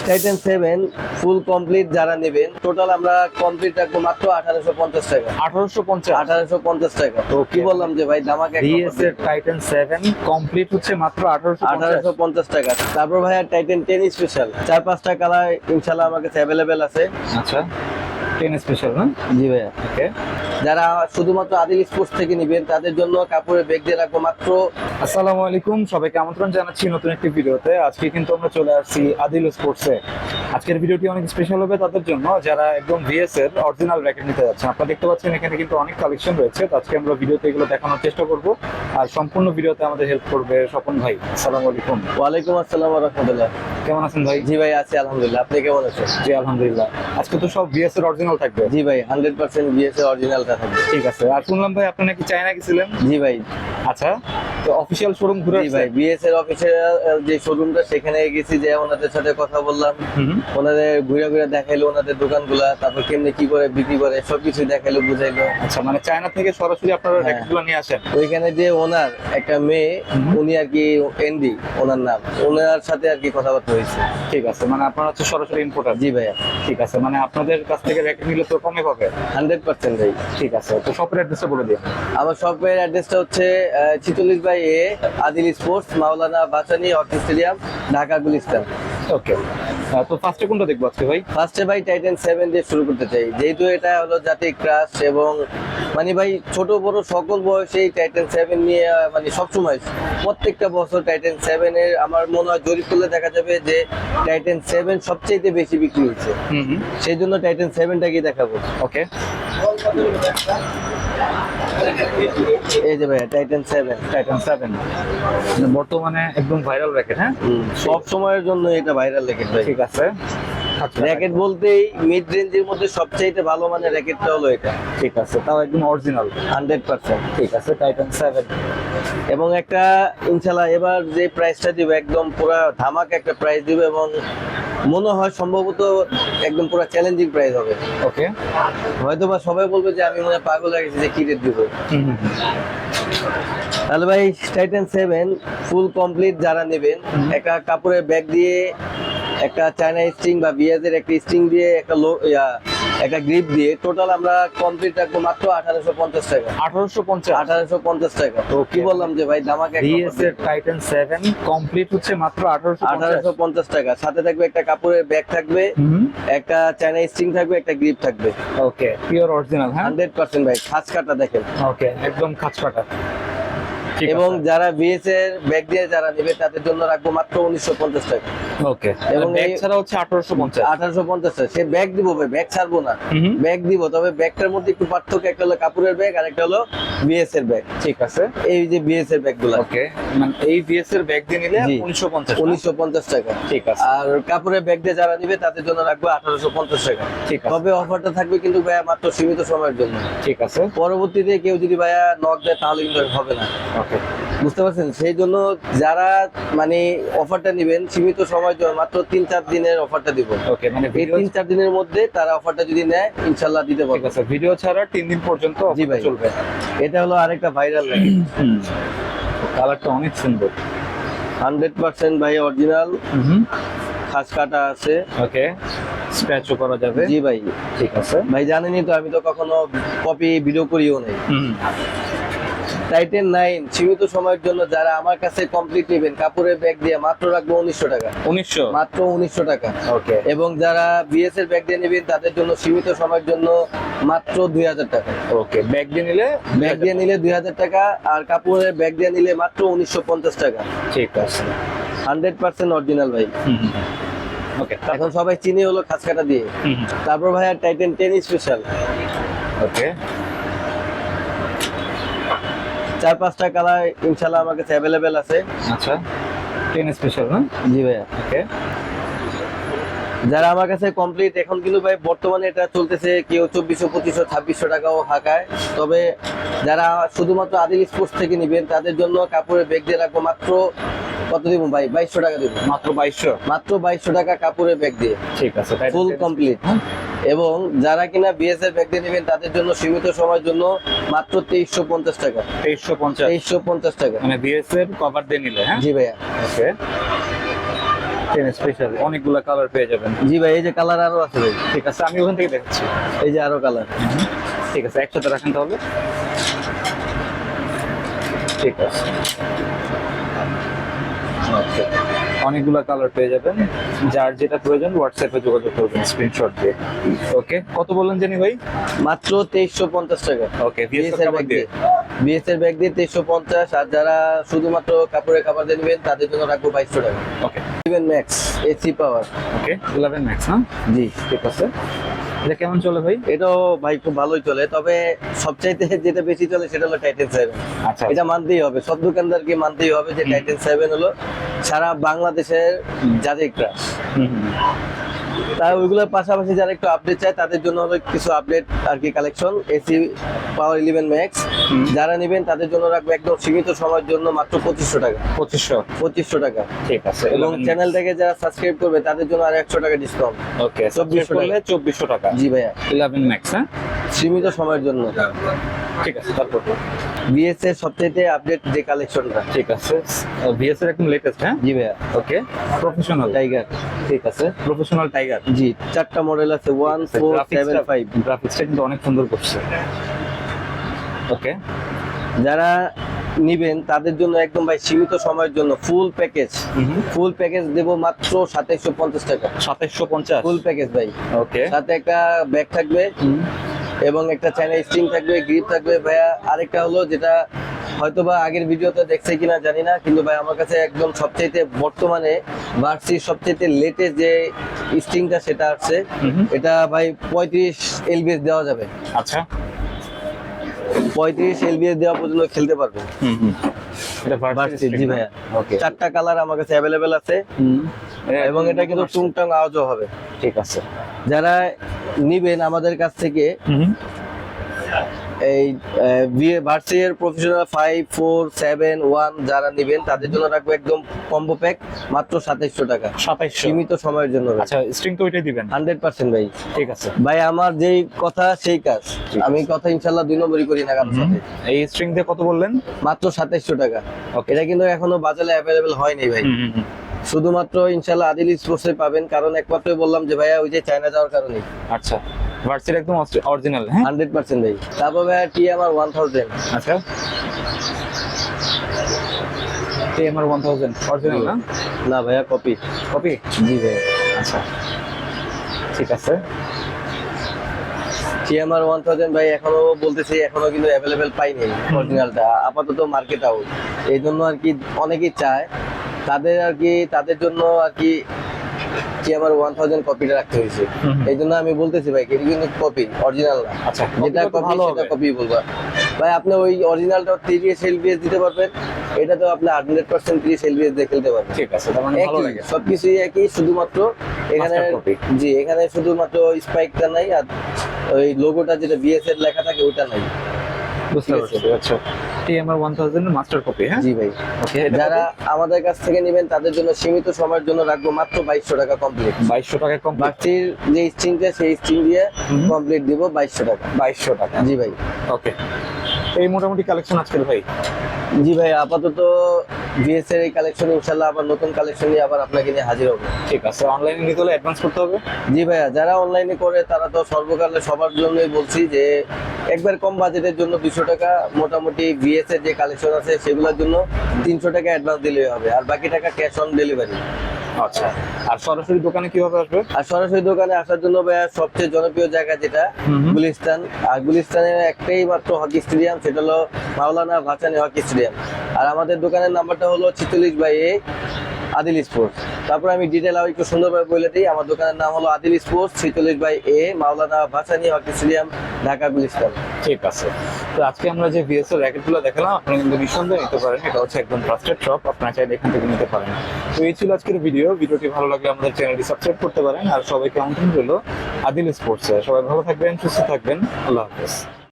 Titan 7 full complete যারা নেবেন total আমরা কমপ্লিট রাখবো মাত্র 1850 টাকা। 1850 টাকা। তো কি বললাম যে ভাই দামাকে ডিএস এর টাইটান 7 কমপ্লিট হচ্ছে মাত্র 1850 টাকা। তারপর ভাই আর টাইটান 10 স্পেশাল 4-5টা কালার ইনশাআল্লাহ আমার কাছে अवेलेबल আছে। আচ্ছা 10 স্পেশাল না? জি ভাইয়া। ওকে। যারা শুধুমাত্র আদিল স্পোর্টস থেকে নেবেন তাদের জন্য কাপড়ের ব্যাগ দিয়ে রাখবো মাত্র। আসসালামু আলাইকুম, সবাইকে আমন্ত্রণ জানাচ্ছি নতুন একটি ভিডিওতে। আজকে কিন্তু আমরা চলে আসছি আদিল স্পোর্টসে। আজকের ভিডিওটি অনেক স্পেশাল হবে তাদের জন্য যারা একদম ভিএস এর অরিজিনাল র্যাকেট নিতে যাচ্ছেন। আপনারা দেখতে পাচ্ছেন এখানে কিন্তু অনেক কালেকশন রয়েছে। তো আজকে আমরা ভিডিওতে এগুলো দেখানোর চেষ্টা করব, আর সম্পূর্ণ ভিডিওতে আমাদের হেল্প করবে স্বপন ভাই। আসসালামু আলাইকুম। ওয়ালাইকুম আসসালাম ওয়া রাহমাতুল্লাহ। কেমন আছেন ভাই? জি ভাই আছি আলহামদুলিল্লাহ। আপনি কেমন আছেন? জি আলহামদুলিল্লাহ। আজকে তো সব ভিএস এর অরিজিনাল থাকবে? জি ভাই 100% বিএস এর অরিজিনালটা থাকবে। ঠিক আছে। আর শুনলাম ভাই আপনি নাকি চায়না গেছিলেন? জি ভাই। আচ্ছা, তো অফিশিয়াল শোরুম ঘুরে জি ভাই বিএস এর অফিসিয়াল যে শোরুমটা সেখানে গেছি, যে ওনাদের সাথে কথা বললাম, ওনাদের ঘুরে ঘুরে দেখাইলো ওনাদের দোকানগুলা, তারপর কেমনে কি করে বিক্রি করে সবকিছু দেখাইলো বুঝাইলো। আচ্ছা, মানে চায়না থেকে সরাসরি আপনারা র্যাকেটগুলো নিয়ে আসেন? ওইখানে যে ওনার একটা মেয়ে, উনি আর কি এনডি ওনার নাম, ওনার সাথে আর কি কথাবার্তা হয়েছে। ঠিক আছে, মানে আপনারা হচ্ছে সরাসরি ইম্পোর্টার? জি ভাইয়া। ঠিক আছে, মানে আপনাদের কাছ থেকে র্যাকেট নিলে তো কমে পাবে? 100% ভাই। ঠিক আছে, তো শপের অ্যাড্রেসটা বলে দিন। আমার শপের অ্যাড্রেসটা হচ্ছে 46 by A Adil sports, Maulana Bhasani hockey stadium, Dhaka Gulistan. Okay, তো ফার্স্টে কোনটা দেখবো আজকে ভাই? ফার্স্টে ভাই টাইটান 7 দিয়ে শুরু করতে চাই, যেহেতু এটা হলো জাতীয় ক্রাশ, এবং মানে ভাই ছোট বড় সকল বয়সেই টাইটান 7 নিয়ে মানে সবসময় প্রত্যেকটা বছর টাইটান 7 এর আমার মনে হয় জরিপ করলে দেখা যাবে যে টাইটান 7 সবচেয়ে বেশি বিক্রি হচ্ছে। সেই জন্য টাইটান 7টাকেই দেখাবো। ওকে, এই যে ভাই টাইটান 7। টাইটান 7 বর্তমানে একদম ভাইরাল র্যাকেট। হ্যাঁ, সব সময়ের জন্য এটা ভাইরাল র্যাকেট ভাই। ঠিক আছে। র্যাকেট বলতেই মিড রেঞ্জের মধ্যে সবচেয়ে ভালো মানের র্যাকেটটা হলো এটা। ঠিক আছে, তাও একদম অরিজিনাল 100%। ঠিক আছে, টাইটান 7 এবং একটা ইনশাআল্লাহ এবার যে প্রাইসটা দিব একদম পুরো ধামাকা একটা প্রাইস দিব, এবং মনে হয় সম্ভবত একদম পুরো চ্যালেঞ্জিং প্রাইস হবে। ওকে, হয়তোবা সবাই বলবে যে আমি মনে হয় পাগল হয়ে গেছি যে কি রেট দিব। তাহলে ভাই টাইটান 7 ফুল কমপ্লিট যারা নেবেন, একটা কাপড়ের ব্যাগ দিয়ে, একটা চায়না স্ট্রিং বা বিয়াজের একটা স্ট্রিং দিয়ে, একটা গ্রিপ দিয়ে টোটাল আমরা কমপ্লিট রাখবো মাত্র 1850 টাকা। 1850 টাকা। তো কি বললাম যে ভাই দামাকে ডিএস এর টাইটান 7 কমপ্লিট হচ্ছে মাত্র 1850 টাকা। সাথে থাকবে একটা কাপড়ের ব্যাগ থাকবে, একটা চায়না স্ট্রিং থাকবে, একটা গ্রিপ থাকবে। ওকে, পিওর অরিজিনাল। হ্যাঁ 100% ভাই, খাঁজ কাটা দেখেন। ওকে, একদম খাঁজ কাটা। এবং যারা বিএস এর ব্যাগ দিয়ে যারা নেবে তাদের জন্য রাখবো মাত্র 1950 টাকা। ওকে, এবং ব্যাগ ছাড়া হচ্ছে 1850 টাকা। সে ব্যাগ দিব ভাই, ব্যাগ ছাড়বো না, ব্যাগ দিব, তবে ব্যাগটার মধ্যে একটু পার্থক্য, একটা হলো কাপড়ের ব্যাগ আর একটা হলো বিএস এর ব্যাগ। ঠিক আছে, এই যে বিএস এর ব্যাগগুলো। ওকে, মানে এই বিএস এর ব্যাগ দিয়ে নিলে 1950 টাকা। ঠিক আছে। আর কাপড়ের ব্যাগ দিয়ে যারা নেবে তাদের জন্য রাখবো 1850 টাকা। ঠিক আছে, তবে অফারটা থাকবে কিন্তু ভাইয়া মাত্র সীমিত সময়ের জন্য। ঠিক আছে, পরবর্তীতে কেউ যদি ভাইয়া নক দেয় তাহলে কিন্তু হবে না। ওকে, বুঝতে পারছেন? সেই জন্য যারা মানে অফারটা নেবেন সীমিত সময়ের জন্য, মাত্র 3-4 দিনের অফারটা দিব। ওকে, মানে এই 3-4 দিনের মধ্যে তারা অফারটা যদি নেয় ইনশাআল্লাহ দিতে ঠিক পারবো। আছে, ভিডিও ছাড়া 3 দিন পর্যন্ত জি ভাই চলবে। এটা হলো আরেকটা ভাইরাল লাগে। কালারটা অনেক সুন্দর। 100% ভাই অরিজিনাল, খাস কাটা আছে। ওকে, স্ক্র্যাচও করা যাবে। জি ভাই। ঠিক আছে ভাই জানেনই তো আমি তো কখনো কপি ভিডিও করিও নাই। টাইটান 9 সীমিত সময়ের জন্য যারা আমার কাছে কমপ্লিট নেবেন কাপড়ের ব্যাগ দিয়ে মাত্র রাখবো 1900 টাকা। 1900 মাত্র 1900 টাকা। ওকে, এবং যারা বিএস এর ব্যাগ দিয়ে নেবেন তাদের জন্য সীমিত সময়ের জন্য মাত্র 2000 টাকা। ওকে, ব্যাগ দিয়ে নিলে 2000 টাকা, আর কাপড়ের ব্যাগ দিয়ে নিলে মাত্র 1950 টাকা। ঠিক আছে, 100% অরিজিনাল ভাই। ওকে, এখন সবাই চিনি হলো খাস কাটা দিয়ে। তারপর ভাই আর টাইটান 10 স্পেশাল। ওকে, 4-5টা কালার ইনশাআল্লাহ আমার কাছে अवेलेबल আছে। আচ্ছা 10 স্পেশাল না? জি ভাইয়া। ওকে, যারা আমার কাছে কমপ্লিট, এখন কিন্তু ভাই বর্তমানে এটা চলতেছে কেউ 2400, 2500, 2600 টাকাও হাঁকায়। তবে যারা শুধুমাত্র আদিল স্পোর্টস থেকে নেবেন তাদের জন্য কাপড়ের ব্যাগ দিয়ে রাখবো মাত্র কত দিব ভাই? 2200 টাকা দিব। মাত্র 2200? মাত্র 2200 টাকা কাপড়ের ব্যাগ দিয়ে। ঠিক আছে, ফুল কমপ্লিট। এবং যারা কিনা বিএস এর ব্যাগ দিয়ে নেবেন তাদের জন্য সীমিত সময়ের জন্য মাত্র 2350 টাকা। 2350? 2350 টাকা মানে বিএস এর কভার দিয়ে নিলে? হ্যাঁ জি ভাইয়া। ওকে, 10 স্পেশাল অনেকগুলা কালার পেয়ে যাবেন। জি ভাই, এই যে কালার আরো আছে ভাই, ঠিক আছে, আমি ওখান থেকে দেখাচ্ছি। এই যে আরো কালার। ঠিক আছে, একসাথে রাখেন তাহলে। ঠিক আছে, ওকে, অনেকগুলা কালার পেয়ে যাবেন। যার যেটা প্রয়োজন হোয়াটসঅ্যাপে যোগাযোগ করবেন স্ক্রিনশট দিয়ে। ওকে, কত বললেন জানি ভাই? মাত্র 2350 টাকা। ওকে, বিএস এর ব্যাগ দিয়ে, বিএস এর ব্যাগ দিয়ে 2350। আর যারা শুধুমাত্র কাপড়ের খাবার দিয়ে নেবেন তাদের জন্য রাখবো 2200 টাকা। ওকে, 11 ম্যাক্স এসি পাওয়ার। ওকে, 11 ম্যাক্স না? জি, ঠিক আছে। এটা কেমন চলে ভাই? এটাও ভাই খুব ভালোই চলে, তবে সবচাইতে যেটা বেশি চলে সেটা হলো টাইটেন 7। আচ্ছা, এটা মানতেই হবে, সব দোকানদারকে মানতেই হবে যে টাইটেন 7 হলো সারা বাংলাদেশের যাদের ক্রাশ। তা ওইগুলোর পাশাপাশি যারা একটু আপডেট চায় তাদের জন্য হলো কিছু আপডেট আর কি কালেকশন, এসি পাওয়ার 11 ম্যাক্স। যারা নেবেন তাদের জন্য রাখবো একদম সীমিত সময়ের জন্য মাত্র 2500 টাকা। 2500 টাকা। ঠিক আছে, এবং চ্যানেলটাকে যারা সাবস্ক্রাইব করবে তাদের জন্য আর 100 টাকা ডিসকাউন্ট। ওকে, 2400 করলে 2400 টাকা। জি ভাইয়া, 11 ম্যাক্স, হ্যাঁ, সীমিত সময়ের জন্য। ঠিক আছে। তারপর বিএস এর সবচেয়ে আপডেট যে কালেকশনটা। ঠিক আছে, ভিএস এর একদম লেটেস্ট, হ্যাঁ। জি ভাইয়া, ওকে, প্রফেশনাল টাইগার। ঠিক আছে, প্রফেশনাল টাইগার। জি, 4টা মডেল আছে, 1, 4, 7, 5। গ্রাফিক্সটা কিন্তু অনেক সুন্দর করছে। ওকে, যারা নিবেন তাদের জন্য একদম ভাই সীমিত সময়ের জন্য ফুল প্যাকেজ দেবো মাত্র 2750 টাকা। 2750 ফুল প্যাকেজ ভাই। ওকে, সাথে একটা ব্যাগ থাকবে এবং একটা চাইনা স্ট্রিং থাকবে, গ্রিপ থাকবে ভাইয়া। আরেকটা হলো যেটা হয়তোবা আগের ভিডিওতে দেখছে কিনা জানি না, কিন্তু ভাই আমার কাছে একদম সবচেয়ে বর্তমানে ভার্সির সবচেয়ে লেটেস্ট যে স্ট্রিংটা সেটা আসছে। এটা ভাই 35 এলবিএস দেওয়া যাবে। আচ্ছা, 35 এলবিএস দেওয়া পর্যন্ত খেলতে পারবে। এটা ভার্সি। জি ভাইয়া, ওকে, 4টা কালার আমার কাছে অ্যাভেলেবেল আছে এবং এটা কিন্তু টুংটাং আওয়াজও হবে। ঠিক আছে, যারা নিবেন আমাদের কাছ থেকে এই ভার্সিয়ার প্রফেশনাল 5, 4, 7, 1 যারা নিবেন তাদের জন্য রাখবো একদম কম্বো প্যাক মাত্র 2700 টাকা। 2700 সীমিত সময়ের জন্য। আচ্ছা, স্ট্রিং তো ওইটাই দিবেন? 100% ভাই। ঠিক আছে ভাই, আমার যেই কথা সেই কাজ। আমি কথা ইনশাআল্লাহ 2 নম্বরই করি না কারোর সাথে। এই স্ট্রিং দিয়ে কত বললেন? মাত্র 2700 টাকা। Okay. এটা কিন্তু এখনো বাজারে অ্যাভেলেবেল হয়নি ভাই। শুধুমাত্র ইনশাআল্লাহ আদিল স্পোর্টসে পাবেন, কারণ একমাত্রই বললাম যে ভাইয়া ওই যে চায়না যাওয়ার কারণে। আচ্ছা, ভার্সির একদম অরিজিনাল, হ্যাঁ, 100% ভাই। তারপর ভাইয়া টিএমআর 1000। আচ্ছা, টিএমআর 1000 অরিজিনাল না? না ভাইয়া, কপি। কপি? জি ভাই। আচ্ছা, ঠিক আছে। টিএমআর 1000 ভাই এখনো বলতেছি, এখনো কিন্তু অ্যাভেলেবেল পাইনি অরিজিনালটা, আপাতত মার্কেট আউট। এই জন্য আর কি অনেকেই চায়, তাদের জন্য আর কি টিএমআর 1000 কপিটা রাখতে হয়েছে। এই জন্য আমি বলতেছি ভাই এটা কিন্তু কপি, অরিজিনাল না। আচ্ছা, যেটা কপি ভালো সেটা হবে। কপি বলবা ভাই। আপনি ওই অরিজিনালটা 30 এলবিএস দিতে পারবেন, এটা তো আপনি 100% 30 এলবিএস দিয়ে খেলতে পারবেন। ঠিক আছে, তার মানে ভালো একই, লাগে। সবকিছুই একই, শুধুমাত্র এখানে Master copy। জি, এখানে শুধুমাত্র স্পাইকটা নাই আর ওই লোগোটা যেটা বিএস এর লেখা থাকে ওটা নাই। বুঝতে পারছি। আচ্ছা, টিএমআর 1000 মাস্টার কপি, হ্যাঁ। জি ভাই। ওকে, যারা আমাদের কাছ থেকে নেবেন তাদের জন্য সীমিত সময়ের জন্য রাখবো মাত্র 2200 টাকা কমপ্লিট। 2200 টাকা কম। বাকির যে স্ট্রিংটা সেই স্ট্রিং দিয়ে কমপ্লিট দিব 2200 টাকা। 2200 টাকা। জি ভাই। ওকে, এই মোটামুটি কালেকশন আজকের ভাই। জি ভাই, আপাতত বিএস এর এই কালেকশন, ইনশাআল্লাহ আবার নতুন কালেকশন নিয়ে আবার আপনাকে নিয়ে হাজির হবো। ঠিক আছে, অনলাইনে নিতে হলে অ্যাডভান্স করতে হবে? জি ভাইয়া, যারা অনলাইনে করে তারা তো সর্বকালে সবার জন্যই বলছি যে একবার কম বাজেটের জন্য 200 টাকা, মোটামুটি বিএস এর যে কালেকশন আছে সেগুলোর জন্য 300 টাকা অ্যাডভান্স দিলেই হবে, আর বাকি টাকা ক্যাশ অন ডেলিভারি। আচ্ছা, আর সরাসরি দোকানে কিভাবে আসবে? আর সরাসরি দোকানে আসার জন্য ভাইয়া সবচেয়ে জনপ্রিয় জায়গা যেটা গুলিস্তান, আর গুলিস্তানের একটাই মাত্র হকি স্টেডিয়াম, সেটা হলো মাওলানা ভাসানী হকি স্টেডিয়াম। আর আমাদের দোকানের নাম্বারটা হলো 46/A আদিল স্পোর্টস। তারপর আমি ডিটেল আর একটু সুন্দরভাবে বলে দিই, আমার দোকানের নাম হলো আদিল স্পোর্টস, 46/A মাওলানা ভাসানী হকি স্টেডিয়াম, ঢাকা গুলিস্তান। ঠিক আছে, তো আজকে আমরা যে ভিএস এর র্যাকেটগুলো দেখালাম আপনারা কিন্তু নিঃসন্দেহে নিতে পারেন। এটা হচ্ছে একদম ট্রাস্টেড শপ, আপনারা চাইলে এখান থেকে নিতে পারেন। তো এই ছিল আজকের ভিডিওটি ভালো লাগলে আমাদের চ্যানেলটি সাবস্ক্রাইব করতে পারেন। আর সবাইকে আমন্ত্রণ রইল আদিল স্পোর্টসে। সবাই ভালো থাকবেন, সুস্থ থাকবেন, আল্লাহ হাফেজ।